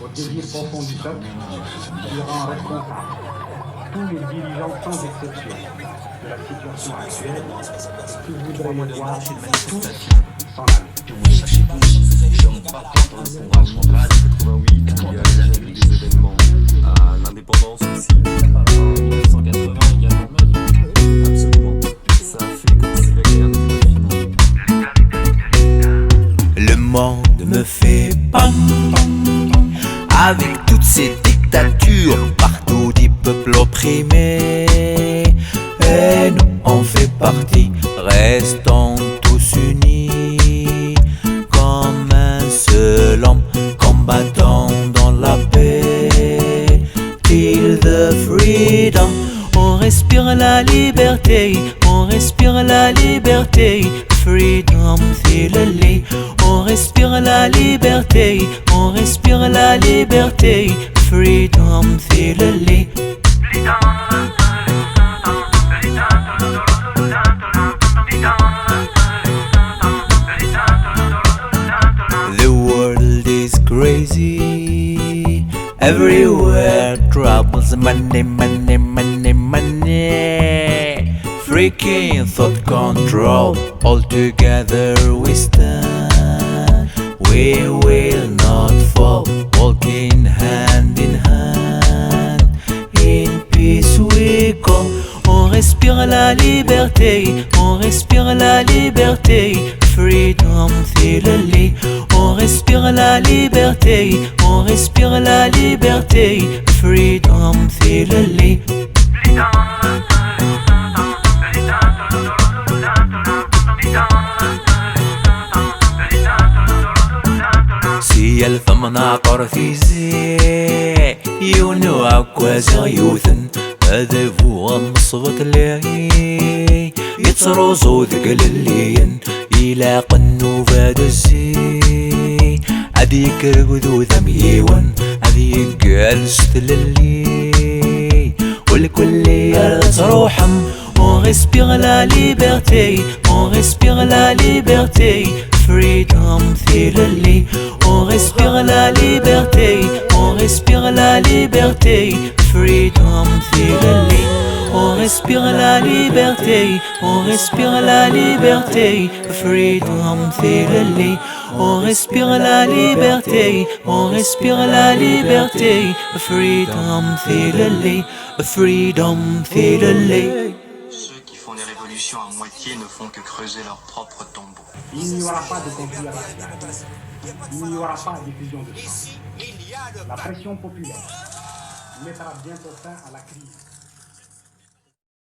au désir profond du peuple qui rend responsable tous les dirigeants sans exception de la situation actuelle qui voudraient les voir tous s'en aller. Sachez tous, l'homme pas contre le pouvoir central. 88, il y a les années des événements. L'indépendance aussi. En 1980 également. Absolument. Ça a fait comme si la guerre n'était pas finie. Le monde me fait pam avec toutes ces dictatures, partout des peuples opprimés. Et nous on fait partie, restons tous unis comme un seul homme, combattant dans la paix. Till the freedom, on respire la liberté, on respire la liberté. Freedom, feel-le. On respire la liberté, on respire la liberté. Freedom, feel-le. The world is crazy, everywhere troubles, money, money, money, money. Freaking thought control, all together we stand. We will not fall, walking hand in hand. In peace we go. On respire la liberté, on respire la liberté. Freedom, feel-le. On respire la liberté, on respire la liberté. Freedom, feel-le. Si الثمنة قرثيزي يونو عكوازا يوثن هذا مصبط لي يتروزو ذقل اللين إلى قنو فادزي عديك رقدو ذميون عديك عرست للي والكل يتروحم. On respire la liberté, on respire la liberté. Freedom, feel-le. On respire la liberté, on respire la liberté. Freedom, feel-le. On respire la liberté, on respire la liberté. Freedom, feel-le. On respire la liberté, on respire la liberté. Freedom, feel-le. Freedom, feel-le. Ceux qui font des révolutions à moitié ne font que creuser leur propre tombeau. Il n'y aura pas de conflit racial. Il n'y aura pas de diffusion de sang. La pression populaire mettra bientôt fin à la crise.